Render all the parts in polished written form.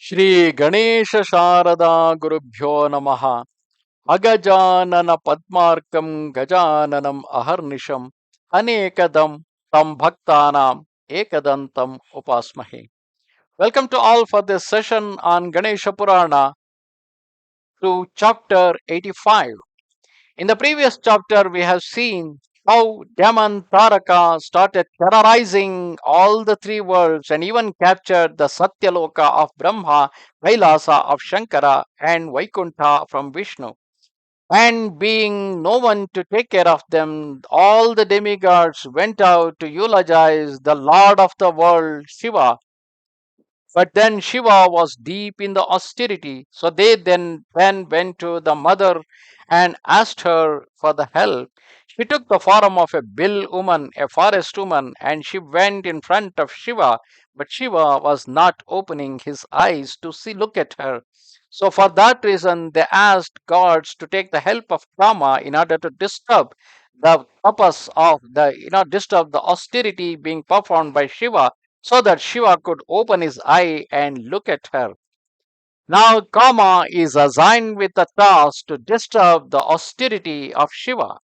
Shri Ganesha Sharada Gurubhyo Namaha Agajanana Padmarkam Gajananam Aharnisham Anekadam Tam Bhaktanam Ekadantam Upasmahe. Welcome to all for this session on Ganesha Purana to chapter 85. In the previous chapter, we have seen how Demon Taraka started terrorizing all the three worlds and even captured the Satyaloka of Brahma, Kailasa of Shankara, and Vaikuntha from Vishnu. And being no one to take care of them, all the demigods went out to eulogize the Lord of the world, Shiva, but then Shiva was deep in the austerity, so they then went to the mother and asked her for the help. She took the form of a bill woman, a forest woman, and she went in front of Shiva, but Shiva was not opening his eyes to see look at her. So for that reason they asked gods to take the help of Kama in order to disturb the purpose of the disturb the austerity being performed by Shiva so that Shiva could open his eye and look at her. Now, Kama is assigned with the task to disturb the austerity of Shiva.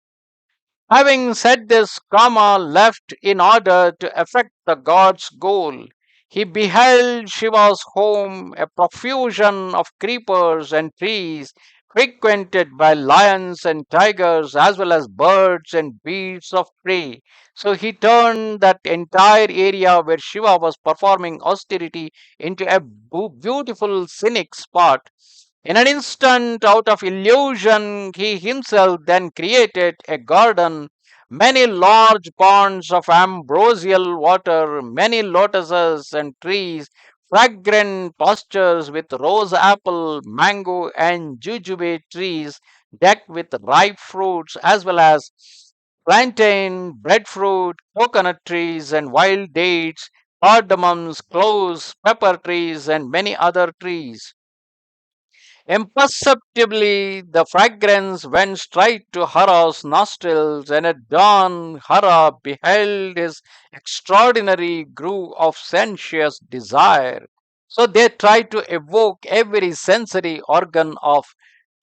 Having said this, Kama left in order to effect the god's goal. He beheld Shiva's home, a profusion of creepers and trees, frequented by lions and tigers, as well as birds and beasts of prey. So he turned that entire area where Shiva was performing austerity into a beautiful scenic spot. In an instant, out of illusion, he himself then created a garden, many large ponds of ambrosial water, many lotuses and trees, fragrant pastures with rose apple, mango, and jujube trees decked with ripe fruits, as well as plantain, breadfruit, coconut trees, and wild dates, cardamoms, cloves, pepper trees, and many other trees. Imperceptibly, the fragrance went straight to Hara's nostrils, and at dawn, Hara beheld his extraordinary grove of sensuous desire. So they tried to evoke every sensory organ of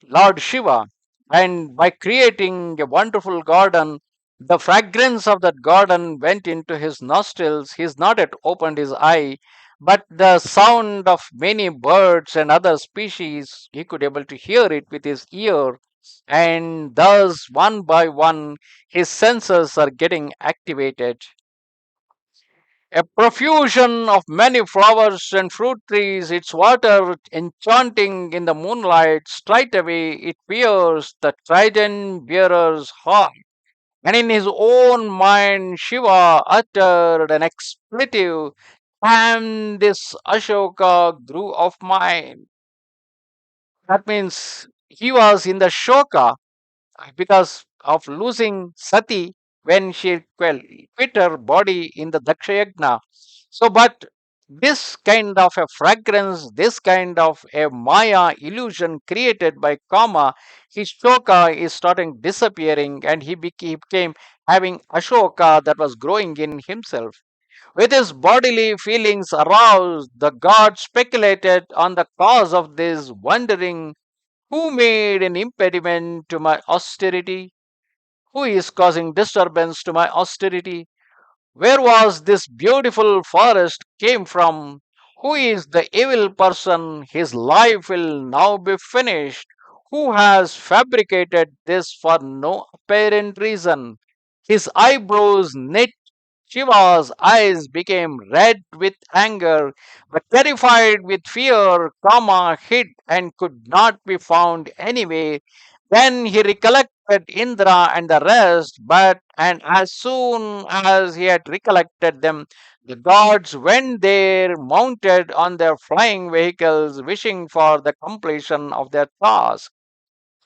Lord Shiva, and by creating a wonderful garden, the fragrance of that garden went into his nostrils. He's not yet opened his eye, but the sound of many birds and other species, he could able to hear it with his ear, and thus one by one his senses are getting activated. A profusion of many flowers and fruit trees, its water enchanting in the moonlight, straightway it pierced the trident bearer's heart. And in his own mind, Shiva uttered an expletive, "Damn this Ashoka grew of mine." That means he was in the Shoka because of losing Sati when she quit her body in the Dakshayagna. So, but this kind of a fragrance, this kind of a Maya illusion created by Kama, his Shoka is starting disappearing and he became having Ashoka that was growing in himself. With his bodily feelings aroused, the god speculated on the cause of this, wondering who made an impediment to my austerity? Who is causing disturbance to my austerity? Where was this beautiful forest came from? Who is the evil person? His life will now be finished. Who has fabricated this for no apparent reason? His eyebrows knit. Shiva's eyes became red with anger, but terrified with fear, Kama hid and could not be found anyway. Then he recollected Indra and the rest, but and as soon as he had recollected them, the gods went there mounted on their flying vehicles, wishing for the completion of their task.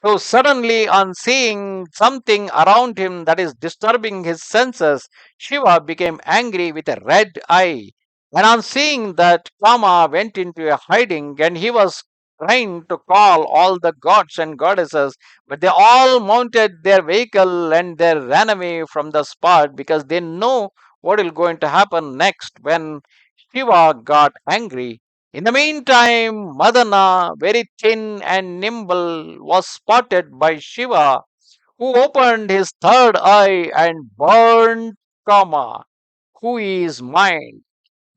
So suddenly, on seeing something around him that is disturbing his senses, Shiva became angry with a red eye. And on seeing that, Kama went into a hiding and he was trying to call all the gods and goddesses, but they all mounted their vehicle and they ran away from the spot because they know what is going to happen next when Shiva got angry. In the meantime, Madana, very thin and nimble, was spotted by Shiva, who opened his third eye and burned Kama, who is mind.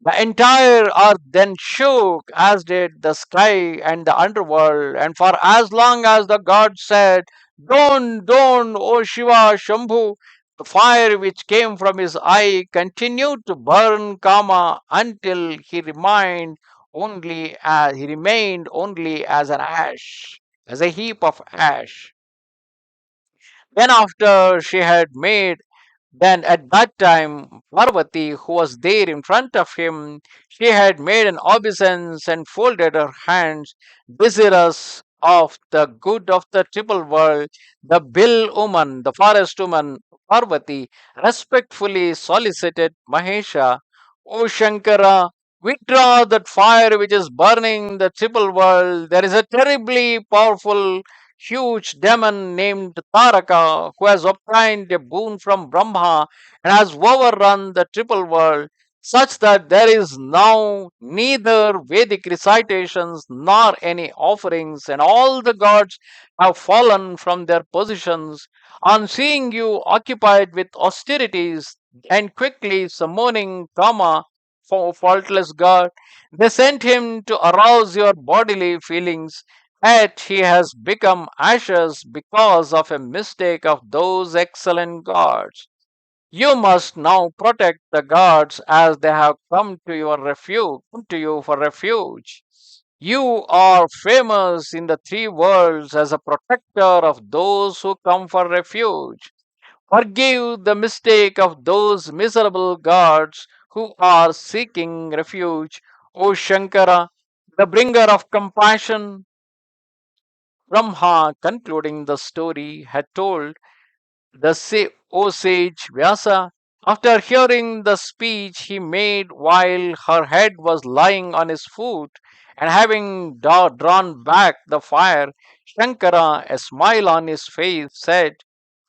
The entire earth then shook, as did the sky and the underworld, and for as long as the god said, Don't, O Shiva Shambhu, the fire which came from his eye continued to burn Kama until he remained only as an ash, as a heap of ash. Then after she had made then at that time, Parvati, who was there in front of him, she had made an obeisance and folded her hands, desirous of the good of the triple world. The bill woman, the forest woman, Parvati, respectfully solicited Mahesha, O Shankara, withdraw that fire which is burning the triple world. There is a terribly powerful huge demon named Taraka, who has obtained a boon from Brahma and has overrun the triple world, such that there is now neither Vedic recitations nor any offerings, and all the gods have fallen from their positions. On seeing you occupied with austerities and quickly summoning Kama, faultless god, they sent him to arouse your bodily feelings, yet he has become ashes because of a mistake of those excellent gods. You must now protect the gods as they have come to your refuge, come to you for refuge. You are famous in the three worlds as a protector of those who come for refuge. Forgive the mistake of those miserable gods who are seeking refuge. O Shankara, the bringer of compassion, Brahma, concluding the story, had told O sage Vyasa, after hearing the speech he made while her head was lying on his foot, and having drawn back the fire, Shankara, a smile on his face, said,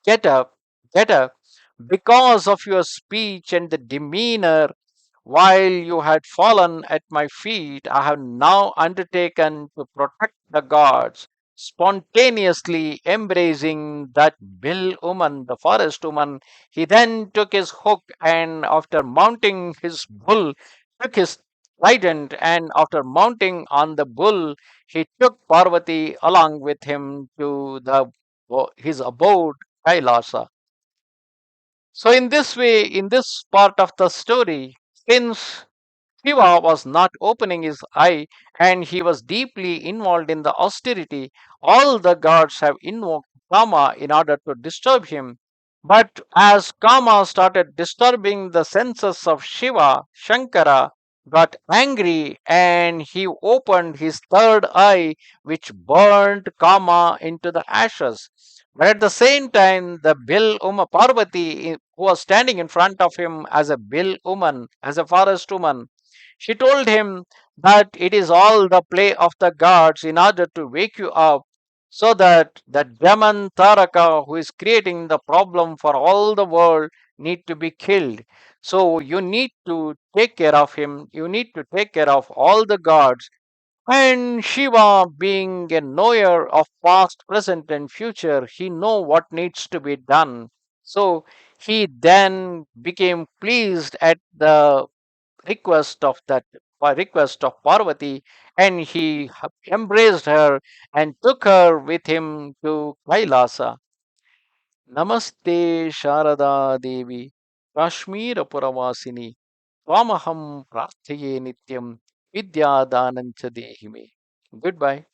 Get up, get up. Because of your speech and the demeanor while you had fallen at my feet, I have now undertaken to protect the gods. Spontaneously embracing that bill woman, the forest woman, he then took his hook and, after mounting his bull, took his trident, and after mounting on the bull, he took Parvati along with him to his abode, Kailasa. So, in this way, in this part of the story, since Shiva was not opening his eye and he was deeply involved in the austerity, all the gods have invoked Kama in order to disturb him. But as Kama started disturbing the senses of Shiva, Shankara got angry and he opened his third eye, which burned Kama into the ashes. But at the same time, the Bill Uma Parvati, who was standing in front of him as a Bill woman, as a forest woman, she told him that it is all the play of the gods in order to wake you up, so that the Demon Taraka, who is creating the problem for all the world, need to be killed. So you need to take care of him. You need to take care of all the gods. And Shiva, being a knower of past, present, and future, he know what needs to be done. So he then became pleased at the request of Parvati, and he embraced her and took her with him to Kailasa. Namaste Sharada Devi, Kashmir Puravasini, Twamaham Prarthaye Nityam, Vidya Danancha Dehime. Goodbye.